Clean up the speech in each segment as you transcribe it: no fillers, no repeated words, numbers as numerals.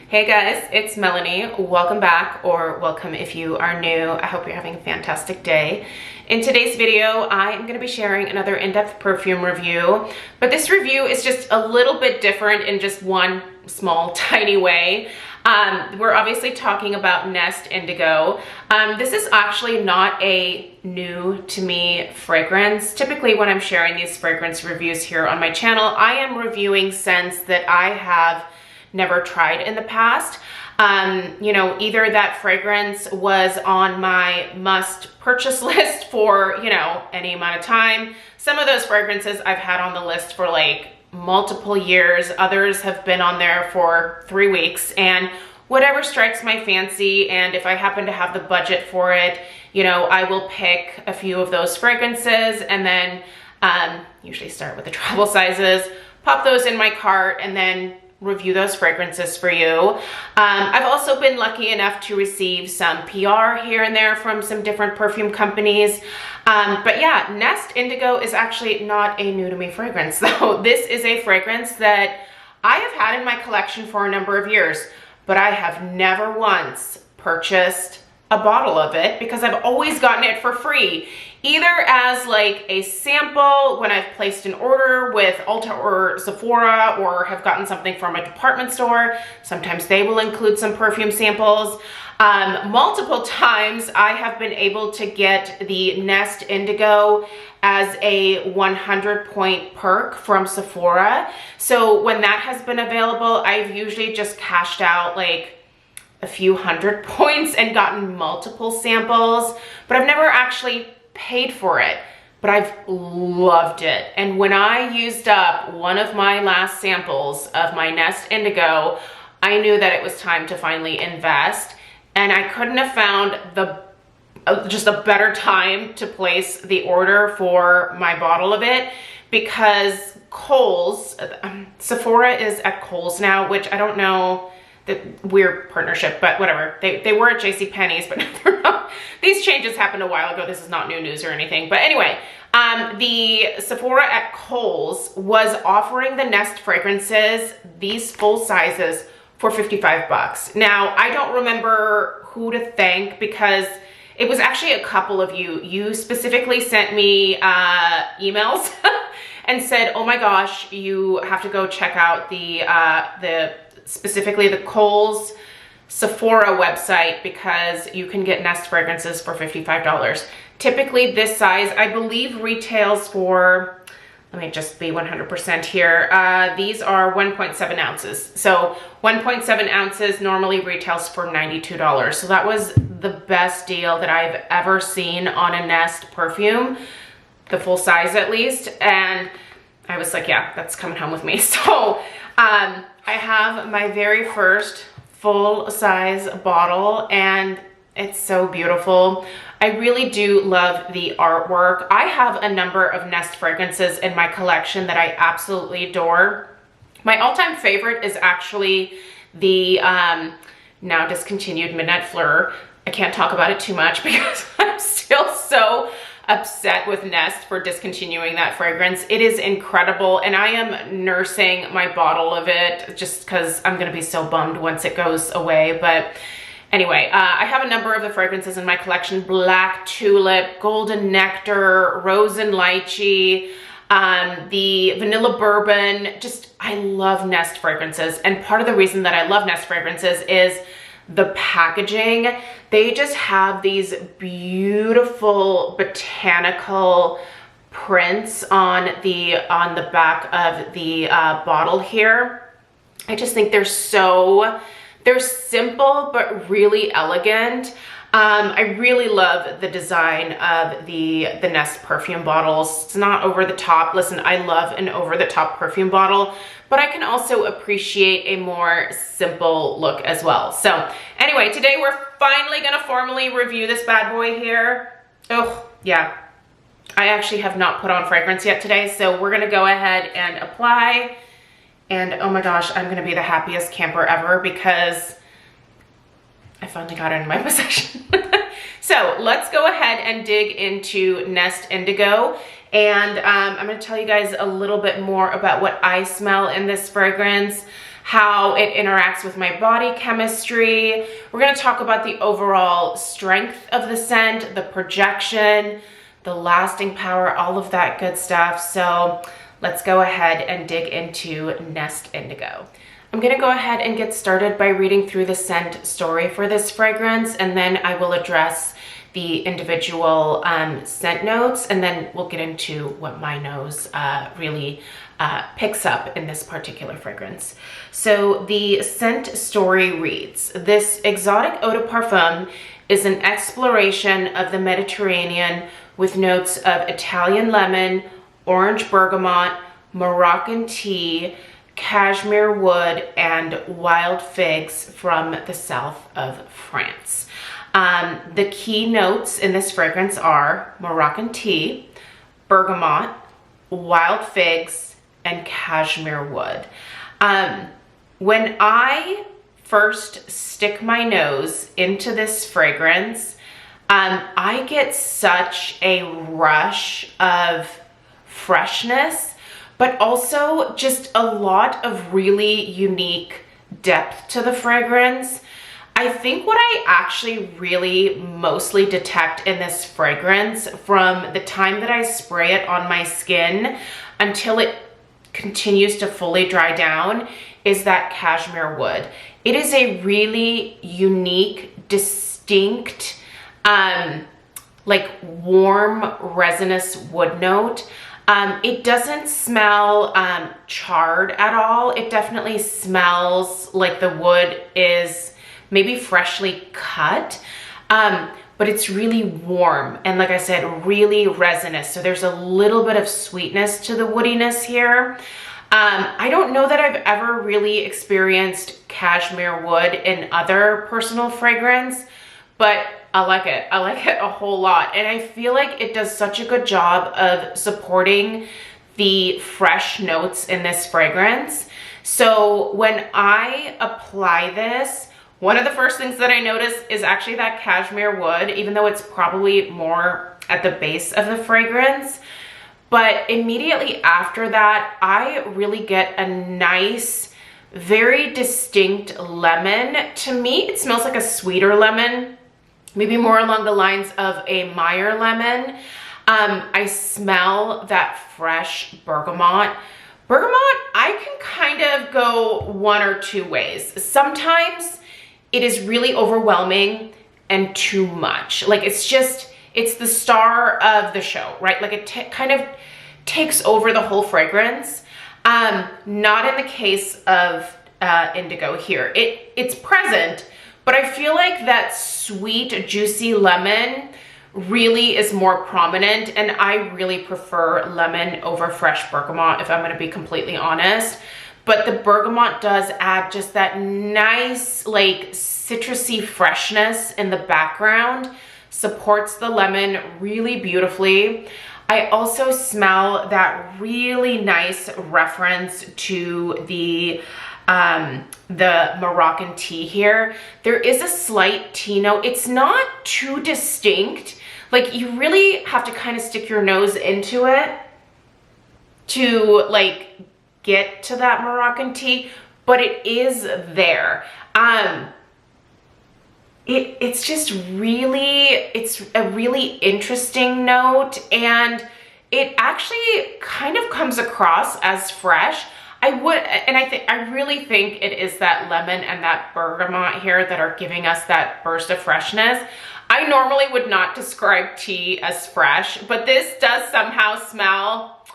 Hey guys, it's Melanie. Welcome back, or welcome if you are new. I hope you're having a fantastic day. In today's video, I am going to be sharing another in-depth perfume review, but this review is just a little bit different in just one small, tiny way. We're obviously talking about Nest Indigo. This is actually not a new to me fragrance. Typically when I'm sharing these fragrance reviews here on my channel, I am reviewing scents that I have never tried in the past. Either that fragrance was on my must purchase list for, any amount of time. Some of those fragrances I've had on the list for like multiple years. Others have been on there for 3 weeks, and whatever strikes my fancy, and if I happen to have the budget for it, I will pick a few of those fragrances and then usually start with the travel sizes, pop those in my cart, and then review those fragrances for you. I've also been lucky enough to receive some PR here and there from some different perfume companies. But yeah, Nest Indigo is actually not a new to me fragrance though. This is a fragrance that I have had in my collection for a number of years, but I have never once purchased a bottle of it because I've always gotten it for free, either as like a sample when I've placed an order with Ulta or Sephora, or have gotten something from a department store. Sometimes they will include some perfume samples. Multiple times I have been able to get the Nest Indigo as a 100-point perk from Sephora. So when that has been available, I've usually just cashed out like a few hundred points and gotten multiple samples, but I've never actually paid for it, but I've loved it. And when I used up one of my last samples of my Nest Indigo, I knew that it was time to finally invest, and I couldn't have found just a better time to place the order for my bottle of it, because Kohl's, Sephora is at Kohl's now, which I don't know, the weird partnership, but whatever. They were at JCPenney's, but they're not. These changes happened a while ago. This is not new news or anything. But anyway, the Sephora at Kohl's was offering the Nest fragrances, these full sizes, for 55 bucks. Now, I don't remember who to thank because it was actually a couple of you. You specifically sent me emails and said, oh my gosh, you have to go check out specifically the Kohl's Sephora website because you can get Nest fragrances for $55. Typically this size, I believe, retails for, let me just be 100% here. These are 1.7 ounces. So 1.7 ounces normally retails for $92. So that was the best deal that I've ever seen on a Nest perfume, the full size at least. And I was like, yeah, that's coming home with me. So I have my very first full size bottle, and it's so beautiful. I really do love the artwork. I have a number of Nest fragrances in my collection that I absolutely adore. My all-time favorite is actually the now discontinued Midnight Fleur. I can't talk about it too much because I'm still so upset with Nest for discontinuing that fragrance. It is incredible, and I am nursing my bottle of it just because I'm gonna be so bummed once it goes away. But anyway, I have a number of the fragrances in my collection: Black Tulip, Golden Nectar, Rose and Lychee, the Vanilla Bourbon. I love Nest fragrances, and part of the reason that I love Nest fragrances is the packaging. They just have these beautiful botanical prints on the back of the bottle here. I just think they're simple but really elegant. I really love the design of the Nest perfume bottles. It's not over the top. Listen, I love an over the top perfume bottle, but I can also appreciate a more simple look as well. So anyway, today we're finally gonna formally review this bad boy here. Oh yeah, I actually have not put on fragrance yet today, so we're gonna go ahead and apply. And oh my gosh, I'm gonna be the happiest camper ever because I finally got it in my possession. So let's go ahead and dig into Nest Indigo. And I'm gonna tell you guys a little bit more about what I smell in this fragrance. how it interacts with my body chemistry. We're gonna talk about the overall strength of the scent, the projection, the lasting power, all of that good stuff. So let's go ahead and dig into Nest Indigo. I'm gonna go ahead and get started by reading through the scent story for this fragrance, and then I will address the individual scent notes, and then we'll get into what my nose really picks up in this particular fragrance. So the scent story reads, this exotic eau de parfum is an exploration of the Mediterranean with notes of Italian lemon, orange bergamot, Moroccan tea, cashmere wood, and wild figs from the south of France. The key notes in this fragrance are Moroccan tea, bergamot, wild figs, and cashmere wood. When I first stick my nose into this fragrance, I get such a rush of freshness, but also just a lot of really unique depth to the fragrance. I think what I actually really mostly detect in this fragrance from the time that I spray it on my skin until it continues to fully dry down is that cashmere wood. It is a really unique, distinct, like warm resinous wood note. It doesn't smell charred at all. It definitely smells like the wood is maybe freshly cut, but it's really warm and, like I said, really resinous. So there's a little bit of sweetness to the woodiness here. I don't know that I've ever really experienced cashmere wood in other personal fragrance, but I like it. I like it a whole lot. And I feel like it does such a good job of supporting the fresh notes in this fragrance. So when I apply this, one of the first things that I notice is actually that cashmere wood, even though it's probably more at the base of the fragrance. But immediately after that, I really get a nice, very distinct lemon. To me, it smells like a sweeter lemon, maybe more along the lines of a Meyer lemon. I smell that fresh bergamot. Bergamot, I can kind of go one or two ways. Sometimes it is really overwhelming and too much. Like it's the star of the show, right? Like it kind of takes over the whole fragrance. Not in the case of Indigo here. It's present, but I feel like that sweet, juicy lemon really is more prominent, and I really prefer lemon over fresh bergamot, if I'm gonna be completely honest. But the bergamot does add just that nice, like, citrusy freshness in the background, supports the lemon really beautifully. I also smell that really nice reference to the Moroccan tea here. There is a slight tea note. It's not too distinct. Like, you really have to kind of stick your nose into it to, like, get to that Moroccan tea, but it is there. It's just really, it's a really interesting note, and it actually kind of comes across as fresh. I really think it is that lemon and that bergamot here that are giving us that burst of freshness. I normally would not describe tea as fresh, but this does somehow smell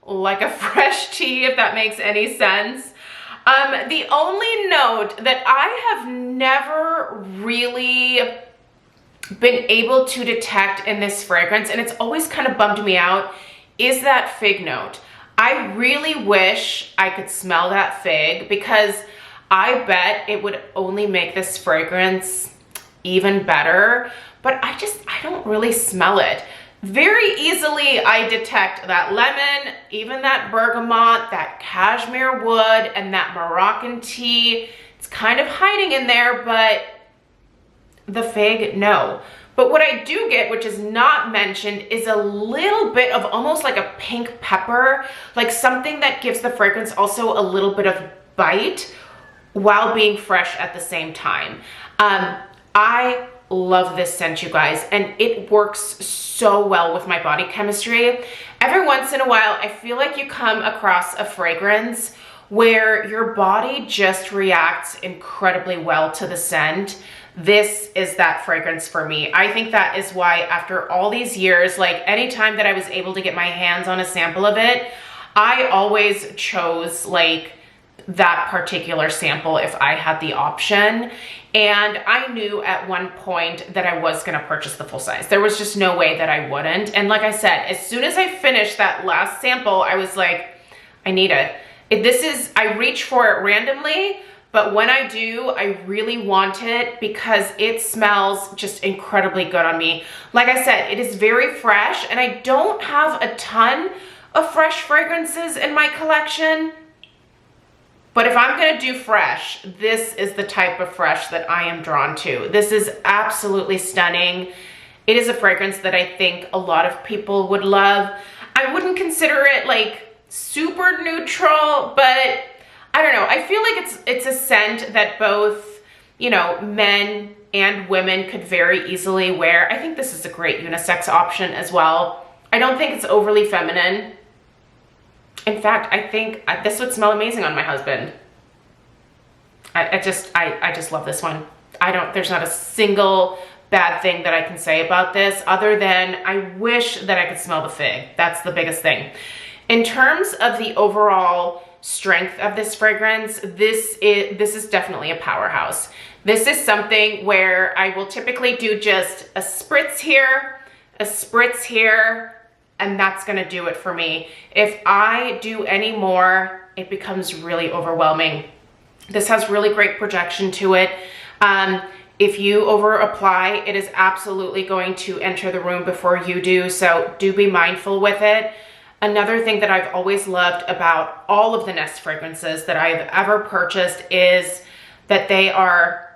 like a fresh tea, if that makes any sense. The only note that I have never really been able to detect in this fragrance, and it's always kind of bummed me out, is that fig note. I really wish I could smell that fig, because I bet it would only make this fragrance even better, but I don't really smell it. Very easily I detect that lemon, even that bergamot, that cashmere wood, and that Moroccan tea. It's kind of hiding in there, but the fig, no. But what I do get, which is not mentioned, is a little bit of almost like a pink pepper, like something that gives the fragrance also a little bit of bite, while being fresh at the same time. I love this scent, you guys, and it works so well with my body chemistry. Every once in a while, I feel like you come across a fragrance where your body just reacts incredibly well to the scent. This is that fragrance for me. I think that is why after all these years, like anytime that I was able to get my hands on a sample of it, I always chose like that particular sample if I had the option. And I knew at one point that I was gonna purchase the full size. There was just no way that I wouldn't. And like I said, as soon as I finished that last sample, I was like, I need it. I reach for it randomly, but when I do, I really want it because it smells just incredibly good on me. Like I said, it is very fresh, and I don't have a ton of fresh fragrances in my collection. But if I'm gonna do fresh, this is the type of fresh that I am drawn to. This is absolutely stunning. It is a fragrance that I think a lot of people would love. I wouldn't consider it like super neutral, but I don't know. I feel like it's a scent that both, you know, men and women could very easily wear. I think this is a great unisex option as well. I don't think it's overly feminine. In fact, I think this would smell amazing on my husband. I just love this one. There's not a single bad thing that I can say about this other than I wish that I could smell the fig. That's the biggest thing. In terms of the overall strength of this fragrance, this is definitely a powerhouse. This is something where I will typically do just a spritz here, and that's gonna do it for me. If I do any more, it becomes really overwhelming. This has really great projection to it. If you over apply, it is absolutely going to enter the room before you do, so do be mindful with it. Another thing that I've always loved about all of the Nest fragrances that I've ever purchased is that they are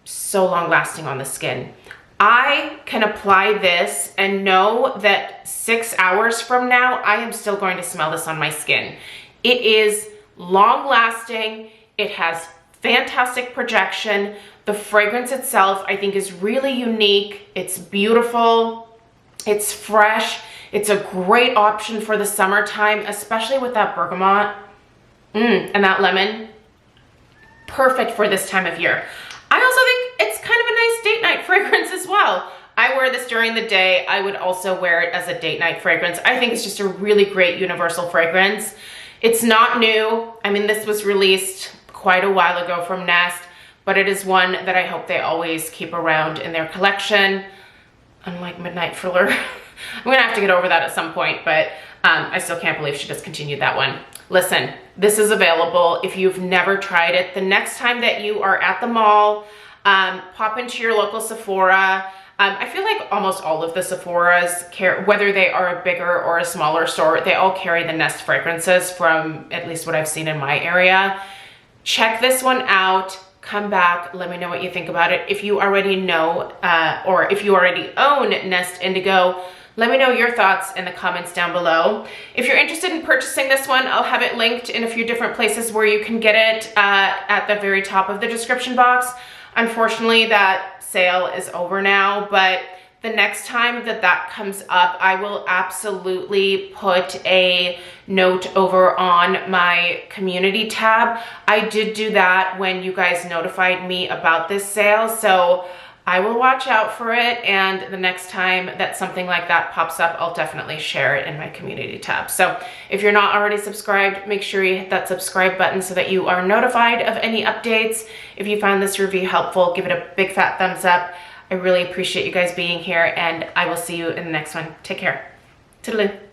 so long lasting on the skin. I can apply this and know that 6 hours from now, I am still going to smell this on my skin. It is long lasting. It has fantastic projection. The fragrance itself, I think, is really unique. It's beautiful. It's fresh. It's a great option for the summertime, especially with that bergamot and that lemon. Perfect for this time of year. I also think it's kind of a nice date night fragrance as well. I wear this during the day. I would also wear it as a date night fragrance. I think it's just a really great universal fragrance. It's not new. I mean, this was released quite a while ago from Nest, but it is one that I hope they always keep around in their collection. Unlike Midnight Thriller. I'm gonna have to get over that at some point, but I still can't believe she discontinued that one. Listen, this is available if you've never tried it. The next time that you are at the mall, pop into your local Sephora. I feel like almost all of the Sephoras, whether they are a bigger or a smaller store, they all carry the Nest fragrances from at least what I've seen in my area. Check this one out. Come back, let me know what you think about it. If you already know, or if you already own Nest Indigo, let me know your thoughts in the comments down below. If you're interested in purchasing this one, I'll have it linked in a few different places where you can get it at the very top of the description box. Unfortunately, that sale is over now, but the next time that comes up, I will absolutely put a note over on my community tab. I did do that when you guys notified me about this sale, so I will watch out for it, and the next time that something like that pops up, I'll definitely share it in my community tab. So if you're not already subscribed, make sure you hit that subscribe button so that you are notified of any updates. If you found this review helpful, give it a big fat thumbs up. I really appreciate you guys being here, and I will see you in the next one. Take care. Toodaloo.